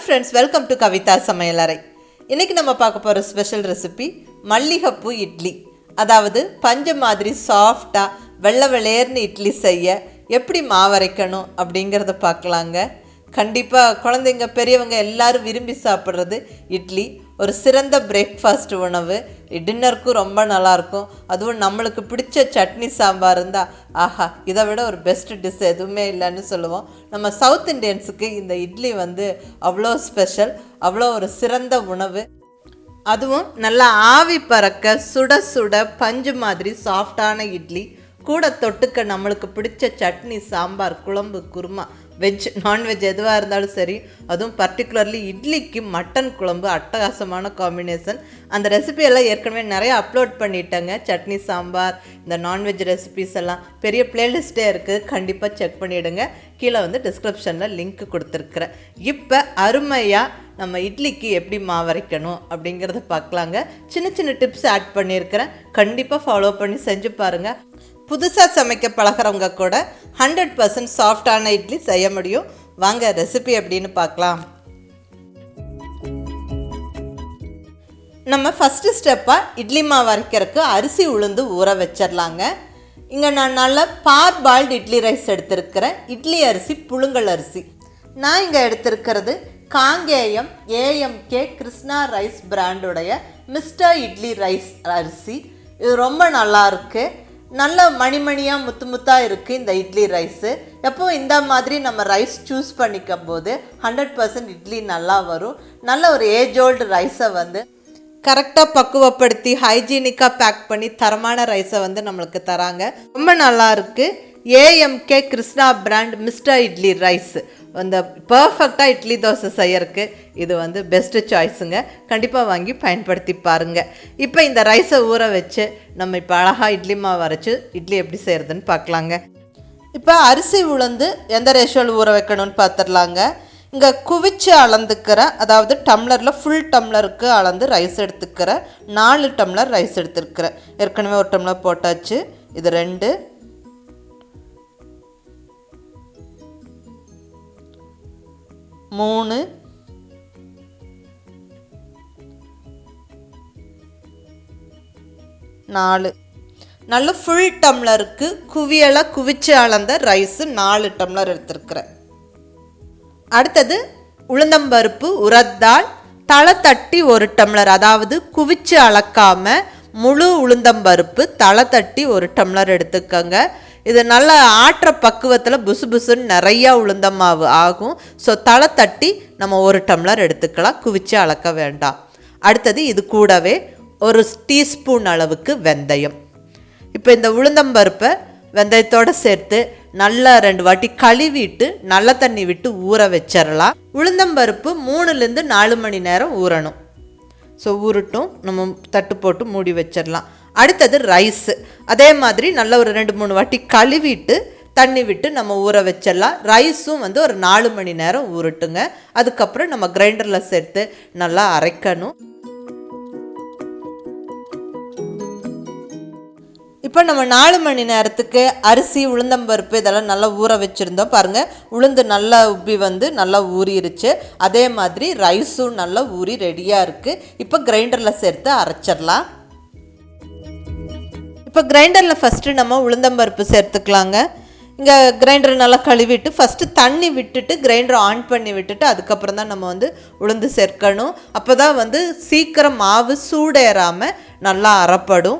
friends, welcome to Kavitha Samayalarai. இன்னைக்கு நம்ம பார்க்க போற ஸ்பெஷல் ரெசிபி மல்லிகைப்பூ இட்லி. அதாவது பஞ்சு மாதிரி சாஃப்ட்டா வெள்ளை வெளேர்னு இட்லி செய்ய எப்படி மாவு அரைக்கணும் அப்படிங்கறத பார்க்கலாங்க. கண்டிப்பா குழந்தைங்க பெரியவங்க எல்லாரும் விரும்பி சாப்பிடுறது இட்லி. ஒரு சிறந்த பிரேக்ஃபாஸ்ட் உணவு. டின்னருக்கு ரொம்ப நல்லா இருக்கும். அதுவும் நம்மளுக்கு பிடிச்ச சட்னி சாம்பார் இருந்தா ஆஹா, இதை விட ஒரு பெஸ்ட் டிஷ் எதுவுமே இல்லைன்னு சொல்லுவோம். நம்ம சவுத் இண்டியன்ஸுக்கு இந்த இட்லி அவ்வளோ ஸ்பெஷல், அவ்வளோ ஒரு சிறந்த உணவு. அதுவும் நல்லா ஆவி பறக்க சுட சுட பஞ்சு மாதிரி சாஃப்டான இட்லி கூட தொட்டுக்க நம்மளுக்கு பிடிச்ச சட்னி, சாம்பார், குழம்பு, குருமா, வெஜ் நான்வெஜ் எதுவாக இருந்தாலும் சரி. அதுவும் பர்டிகுலர்லி இட்லிக்கு மட்டன் குழம்பு அட்டகாசமான காம்பினேஷன். அந்த ரெசிபியெல்லாம் ஏற்கனவே நிறைய அப்லோட் பண்ணிட்டேங்க. சட்னி, சாம்பார், இந்த நான்வெஜ் ரெசிபிஸ் எல்லாம் பெரிய பிளேலிஸ்ட்டே இருக்குது. கண்டிப்பாக செக் பண்ணிவிடுங்க. கீழே டிஸ்கிரிப்ஷனில் லிங்க் கொடுத்துருக்குறேன். இப்போ அருமையாக நம்ம இட்லிக்கு எப்படி மாவரைக்கணும் அப்படிங்கிறத பார்க்கலாங்க. சின்ன சின்ன டிப்ஸ் ஆட் பண்ணியிருக்கிறேன். கண்டிப்பாக ஃபாலோ பண்ணி செஞ்சு பாருங்கள். புதுசாக சமைக்க பழகிறவங்க கூட 100% சாஃப்டான இட்லி செய்ய முடியும். வாங்க ரெசிபி எப்படின்னு பார்க்கலாம். நம்ம ஃபஸ்ட்டு ஸ்டெப்பாக இட்லி மாவு அரைக்கிறதுக்கு அரிசி உளுந்து ஊற வச்சிடலாங்க. இங்கே நான் நல்ல பார்பாயில்டு இட்லி ரைஸ் எடுத்திருக்கிறேன். இட்லி அரிசி புழுங்கல் அரிசி. நான் இங்கே எடுத்திருக்கிறது காங்கேயம் ஏஎம்கே கிருஷ்ணா ரைஸ் பிராண்டுடைய மிஸ்டர் இட்லி ரைஸ் அரிசி. இது ரொம்ப நல்லா இருக்குது. நல்ல மணிமணியாக முத்து முத்தாக இருக்குது இந்த இட்லி ரைஸு. எப்போவும் இந்த மாதிரி நம்ம ரைஸ் சூஸ் பண்ணிக்கும் போது 100% இட்லி நல்லா வரும். நல்ல ஒரு ஏஜ் ஓல்டு ரைஸை கரெக்டாக பக்குவப்படுத்தி ஹைஜீனிக்காக பேக் பண்ணி தரமான ரைஸை நம்மளுக்கு தராங்க. ரொம்ப நல்லா இருக்குது. AMK Krishna brand mister idli rice பர்ஃபெக்டாக இட்லி தோசை செய்யறதுக்கு இது பெஸ்ட்டு சாய்ஸுங்க. கண்டிப்பாக வாங்கி பயன்படுத்தி பாருங்கள். இப்போ இந்த ரைஸை ஊற வச்சு நம்ம இப்போ அழகாக இட்லி மாவு அரைச்சி இட்லி எப்படி செய்கிறதுன்னு பார்க்கலாங்க. இப்போ அரிசி உளுந்து எந்த ரேஷியோவில் ஊற வைக்கணும்னு பார்த்துடலாங்க. இங்கே குவிச்சு அளந்துக்கிறேன். அதாவது டம்ளரில் ஃபுல் டம்ளருக்கு அளந்து ரைஸ் எடுத்துக்கிறேன். 4 டம்ளர் ரைஸ் எடுத்துருக்கிறேன். ஏற்கனவே ஒரு டம்ளர் போட்டாச்சு. இது 2, 3, 4. நல்ல ஃபுல் டம்ளருக்கு குவியலாக குவிச்சு அளந்த ரைஸு 4 டம்ளர் எடுத்துருக்குறேன். அடுத்தது உளுந்தம்பருப்பு, உரத்தால், தலை தட்டி 1 டம்ளர். அதாவது குவிச்சு அளக்காமல் முழு உளுந்தம்பருப்பு தலை தட்டி 1 டம்ளர் எடுத்துக்கோங்க. இது நல்ல ஆற்ற பக்குவத்தில் புசு புசுன்னு நிறையா உளுந்த மாவு ஆகும். ஸோ தலை தட்டி நம்ம 1 டம்ளர் எடுத்துக்கலாம். குவிச்சு அளக்க வேண்டாம். அடுத்தது இது கூடவே 1 டீஸ்பூன் அளவுக்கு வெந்தயம். இப்போ இந்த உளுந்தம்பருப்பை வெந்தயத்தோடு சேர்த்து நல்லா 2 வாட்டி கழுவிட்டு நல்ல தண்ணி விட்டு ஊற வச்சிடலாம். உளுந்தம்பருப்பு 3லேருந்து 4 மணி நேரம் ஊறணும். ஸோ ஊறட்டும். நம்ம தட்டு போட்டு மூடி வச்சிடலாம். அடுத்தது ரைஸு அதே மாதிரி நல்லா ஒரு 2-3 வாட்டி கழுவிட்டு தண்ணி விட்டு நம்ம ஊற வச்சிடலாம். ரைஸும் ஒரு 4 மணி நேரம் ஊறட்டுங்க. அதுக்கப்புறம் நம்ம கிரைண்டரில் சேர்த்து நல்லா அரைக்கணும். இப்போ நம்ம 4 மணி நேரத்துக்கு அரிசி, உளுந்தம்பருப்பு இதெல்லாம் நல்லா ஊற வச்சுருந்தோம். பாருங்கள், உளுந்து நல்லா உப்பி நல்லா ஊறிடுச்சு. அதே மாதிரி ரைஸும் நல்லா ஊறி ரெடியாக இருக்குது. இப்போ கிரைண்டரில் சேர்த்து அரைச்சிடலாம். இப்போ கிரைண்டரில் ஃபஸ்ட்டு நம்ம உளுந்தம்பருப்பு சேர்த்துக்கலாங்க. இங்கே கிரைண்டர் நல்லா கழுவிட்டு ஃபஸ்ட்டு தண்ணி விட்டுட்டு கிரைண்டரை ஆன் பண்ணி விட்டுட்டு அதுக்கப்புறம் தான் நம்ம உளுந்து சேர்க்கணும். அப்போ தான் சீக்கிரம் மாவு சூடேறாமல் நல்லா அரைப்படும்.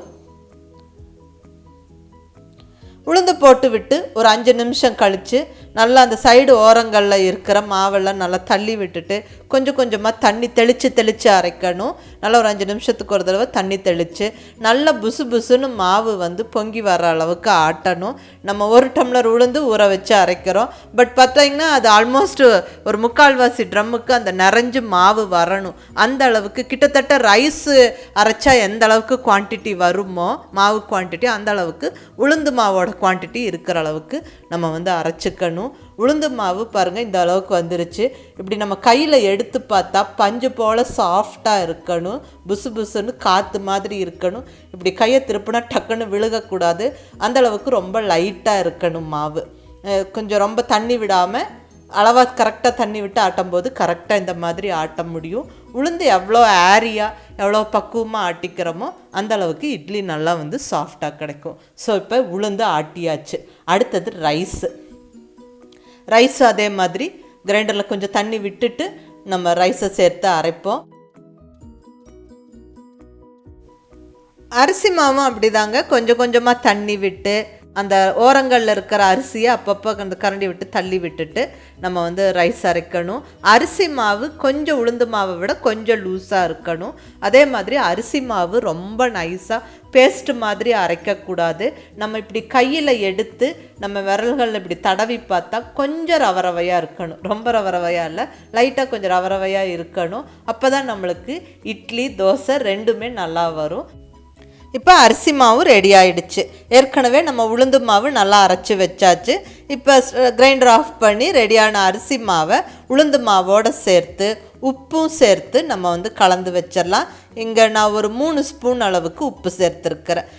உளுந்து போட்டு விட்டு ஒரு 5 நிமிஷம் கழித்து நல்லா அந்த சைடு ஓரங்களில் இருக்கிற மாவெல்லாம் நல்லா தள்ளி விட்டுட்டு கொஞ்சம் கொஞ்சமாக தண்ணி தெளித்து அரைக்கணும். நல்லா ஒரு 5 நிமிஷத்துக்கு ஒரு தடவை தண்ணி தெளித்து நல்லா புசு புசுன்னு மாவு பொங்கி வர அளவுக்கு ஆட்டணும். நம்ம 1 டம்ளர் உளுந்து ஊற வச்சு அரைக்கிறோம். பட் பார்த்தீங்கன்னா அது ஆல்மோஸ்ட் ஒரு 3/4 ட்ரம்முக்கு அந்த நிறைஞ்சு மாவு வரணும். அந்த அளவுக்கு கிட்டத்தட்ட ரைஸு அரைச்சா எந்த அளவுக்கு குவான்டிட்டி வருமோ மாவு குவான்டிட்டி, அந்த அளவுக்கு உளுந்து மாவோட குவான்டிட்டி இருக்கிற அளவுக்கு நம்ம அரைச்சிக்கணும். உளுந்து மாவு பாருங்கள் இந்த அளவுக்கு வந்துருச்சு. இப்படி நம்ம கையில் எடுத்து பார்த்தா பஞ்சு போல் சாஃப்டாக இருக்கணும். புசு புசுன்னு காற்று மாதிரி இருக்கணும். இப்படி கையை திருப்பினா டக்குன்னு விழுகக்கூடாது. அந்தளவுக்கு ரொம்ப லைட்டாக இருக்கணும் மாவு. கொஞ்சம் ரொம்ப தண்ணி விடாமல் அளவாக கரெக்டாக தண்ணி விட்டு ஆட்டும் போது கரெக்டாக இந்த மாதிரி ஆட்ட முடியும். உளுந்து எவ்வளோ ஏரியாக எவ்வளோ பக்குவமாக ஆட்டிக்கிறோமோ அந்த அளவுக்கு இட்லி நல்லா வந்து சாஃப்டாக கிடைக்கும். ஸோ இப்போ உளுந்து ஆட்டியாச்சு. அடுத்தது ரைஸு அதே மாதிரி கிரைண்டரில் கொஞ்சம் தண்ணி விட்டுட்டு நம்ம ரைஸை சேர்த்து அரைப்போம். அரிசி மாவும் அப்படிதாங்க, கொஞ்சம் கொஞ்சமாக தண்ணி விட்டு அந்த ஓரங்களில் இருக்கிற அரிசியை அப்பப்போ அந்த கரண்டி விட்டு தள்ளி விட்டுட்டு நம்ம வந்து ரைஸ் அரைக்கணும். அரிசி மாவு கொஞ்சம் உளுந்து மாவை விட கொஞ்சம் லூஸாக இருக்கணும். அதே மாதிரி அரிசி மாவு ரொம்ப நைஸாக பேஸ்ட் மாதிரி அரைக்கக்கூடாது. நம்ம இப்படி கையில் எடுத்து நம்ம விரல்களில் இப்படி தடவி பார்த்தா கொஞ்சம் ரவரவையாக இருக்கணும். ரொம்ப ரவரவையாக இல்லை, லைட்டாக கொஞ்சம் ரவரவையாக இருக்கணும். அப்போ தான் நம்மளுக்கு இட்லி தோசை ரெண்டுமே நல்லா வரும். இப்போ அரிசி மாவு ரெடி ஆகிடுச்சு. ஏற்கனவே நம்ம உளுந்து மாவு நல்லா அரைச்சி வச்சாச்சு. இப்போ கிரைண்டர் ஆஃப் பண்ணி ரெடியான அரிசி மாவை உளுந்து மாவோடு சேர்த்து உப்பும் சேர்த்து நம்ம வந்து கலந்து வச்சிடலாம். இங்கே நான் ஒரு 3 ஸ்பூன் அளவுக்கு உப்பு சேர்த்துருக்கிறேன்.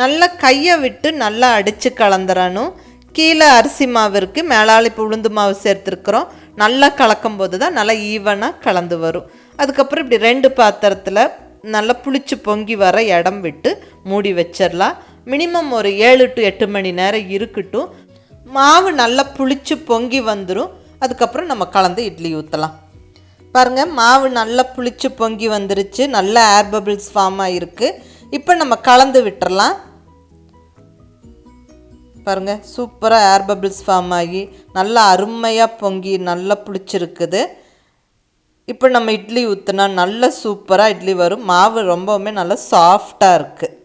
நல்லா கையை விட்டு நல்லா அடித்து கலந்துடணும். கீழே அரிசி மாவு இருக்குது, மேலால் இப்போ உளுந்து மாவு சேர்த்துருக்குறோம். நல்லா கலக்கும் போது தான் நல்லா ஈவனாக கலந்து வரும். அதுக்கப்புறம் இப்படி 2 பாத்திரத்தில் நல்லா புளிச்சு பொங்கி வர இடம் விட்டு மூடி வச்சிடலாம். மினிமம் ஒரு 7 to 8 மணி நேரம் இருக்கட்டும். மாவு நல்லா புளிச்சு பொங்கி வந்துடும். அதுக்கப்புறம் நம்ம கலந்து இட்லி ஊற்றலாம். பாருங்கள், மாவு நல்லா புளிச்சு பொங்கி வந்துருச்சு. நல்லா ஏர் பபிள்ஸ் ஃபார்ம் ஆகிருக்கு. இப்போ நம்ம கலந்து விட்டுறலாம். பாருங்கள், சூப்பராக ஏர் பபிள்ஸ் ஃபார்ம் ஆகி நல்லா அருமையாக பொங்கி நல்லா புளிச்சிருக்குது. இப்போ நம்ம இட்லி ஊற்றினா நல்ல சூப்பராக இட்லி வரும். மாவு ரொம்பவுமே நல்லா சாஃப்டாக இருக்குது.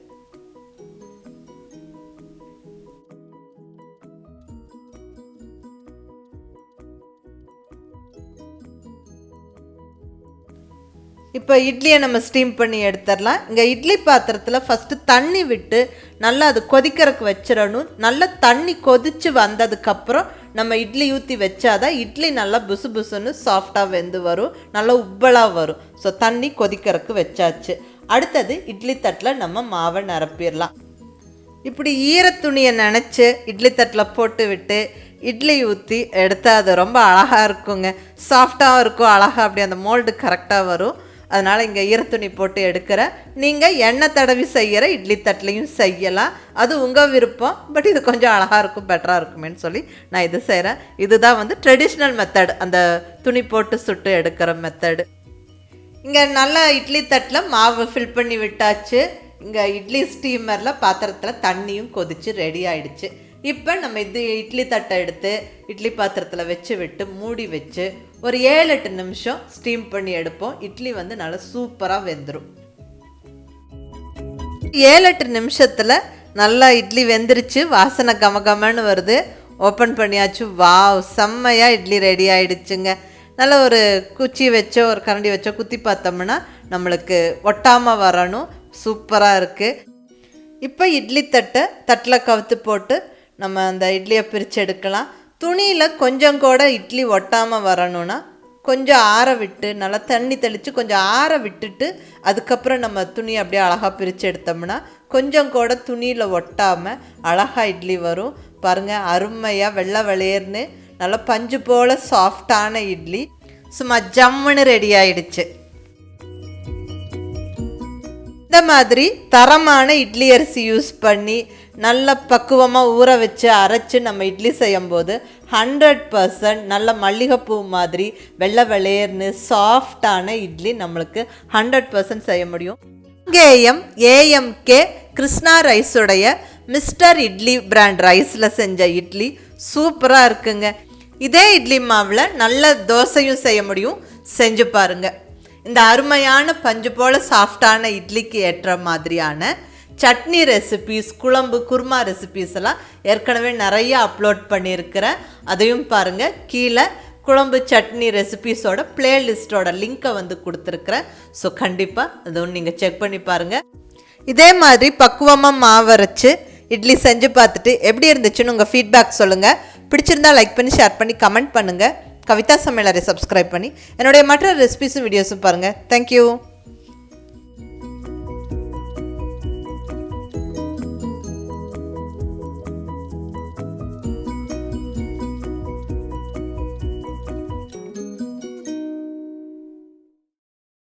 இப்போ இட்லியை நம்ம ஸ்டீம் பண்ணி எடுத்துடலாம். இங்கே இட்லி பாத்திரத்தில் ஃபஸ்ட்டு தண்ணி விட்டு நல்லா அது கொதிக்கிறதுக்கு வச்சிடணும். நல்லா தண்ணி கொதித்து வந்ததுக்கப்புறம் நம்ம இட்லி ஊற்றி வச்சாதான் இட்லி நல்லா புசு புசுன்னு சாஃப்டாக வெந்து வரும், நல்லா உப்பலாக வரும். ஸோ தண்ணி கொதிக்கிறதுக்கு வச்சாச்சு. அடுத்தது இட்லி தட்டில் நம்ம மாவை நிரப்பிடலாம். இப்படி ஈரத்துணியை நினச்சி இட்லி தட்டில் போட்டு விட்டு இட்லி ஊற்றி எடுத்தால் அது ரொம்ப அழகாக இருக்குங்க. சாஃப்டாகவும் இருக்கும், அழகாக அப்படி அந்த மோல்டு கரெக்டாக வரும். அதனால் இங்கே ஈரத்துணி போட்டு எடுக்கிறேன். நீங்கள் எண்ணெய் தடவி செய்கிற இட்லி தட்டிலையும் செய்யலாம், அது உங்கள் விருப்பம். பட் இது கொஞ்சம் அழகாக இருக்கும், பெட்டராக இருக்குமேன்னு சொல்லி நான் இது செய்கிறேன். இதுதான் வந்து ட்ரெடிஷ்னல் மெத்தட், அந்த துணி போட்டு சுட்டு எடுக்கிற மெத்தடு. இங்கே நல்லா இட்லி தட்டில் மாவு ஃபில் பண்ணி விட்டாச்சு. இங்கே இட்லி ஸ்டீமரில் பாத்திரத்தில் தண்ணியும் கொதித்து ரெடி ஆகிடுச்சு. இப்போ நம்ம இட்லி தட்டை எடுத்து இட்லி பாத்திரத்தில் வச்சு விட்டு மூடி வச்சு ஒரு 7-8 நிமிஷம் ஸ்டீம் பண்ணி எடுப்போம். இட்லி வந்து நல்லா சூப்பராக வெந்துடும். 7-8 நிமிஷத்தில் நல்லா இட்லி வெந்துருச்சு. வாசனை கமகமன்னு வருது. ஓப்பன் பண்ணியாச்சு. வாவ், செம்மையாக இட்லி ரெடி ஆகிடுச்சுங்க. நல்லா ஒரு குச்சி வச்சோ ஒரு கரண்டி வச்சோ குத்தி பார்த்தோம்னா நம்மளுக்கு ஒட்டாமல் வரணும். சூப்பராக இருக்குது. இப்போ இட்லி தட்டில் கவுத்து போட்டு நம்ம அந்த இட்லியை பிரித்து எடுக்கலாம். துணியில் கொஞ்சம் கூட இட்லி ஒட்டாமல் வரணும்னா கொஞ்சம் ஆற விட்டு நல்லா தண்ணி தெளித்து கொஞ்சம் ஆற விட்டுட்டு அதுக்கப்புறம் நம்ம துணி அப்படியே அழகாக பிரித்து எடுத்தோம்னா கொஞ்சம் கூட துணியில் ஒட்டாமல் அழகாக இட்லி வரும். பாருங்கள், அருமையாக வெள்ளை வெளியேர்னு நல்லா பஞ்சு போல் சாஃப்டான இட்லி சும்மா ஜம்முன்னு ரெடி ஆயிடுச்சு. இந்த மாதிரி தரமான இட்லி அரிசி யூஸ் பண்ணி நல்ல பக்குவமாக ஊற வச்சு அரைச்சி நம்ம இட்லி செய்யும்போது 100% நல்ல மல்லிகைப்பூ மாதிரி வெள்ளை வெளியேர்னு சாஃப்டான இட்லி நம்மளுக்கு 100% செய்ய முடியும். AMK கிருஷ்ணா ரைஸுடைய மிஸ்டர் இட்லி பிராண்ட் ரைஸில் செஞ்ச இட்லி சூப்பராக இருக்குங்க. இதே இட்லி மாவில் நல்ல தோசையும் செய்ய முடியும், செஞ்சு பாருங்கள். இந்த அருமையான பஞ்சு போல் சாஃப்டான இட்லிக்கு ஏற்ற மாதிரியான சட்னி ரெசிபீஸ், குழம்பு, குருமா ரெசிபீஸ் எல்லாம் ஏற்கனவே நிறைய அப்லோட் பண்ணியிருக்கிறேன். அதையும் பாருங்கள். கீழே குழம்பு சட்னி ரெசிபீஸோட பிளேலிஸ்ட்டோட லிங்க்கை வந்து கொடுத்துருக்குறேன். ஸோ கண்டிப்பாக அதுவும் நீங்கள் செக் பண்ணி பாருங்கள். இதே மாதிரி பக்குவமாக மாவரைச்சு இட்லி செஞ்சு பார்த்துட்டு எப்படி இருந்துச்சுன்னு உங்கள் ஃபீட்பேக் சொல்லுங்கள். பிடிச்சிருந்தால் லைக் பண்ணி ஷேர் பண்ணி கமெண்ட் பண்ணுங்கள். கவிதா சமையலறை சப்ஸ்கிரைப் பண்ணி என்னுடைய மற்ற ரெசிபீஸும் வீடியோஸும் பாருங்கள். தேங்க்யூ.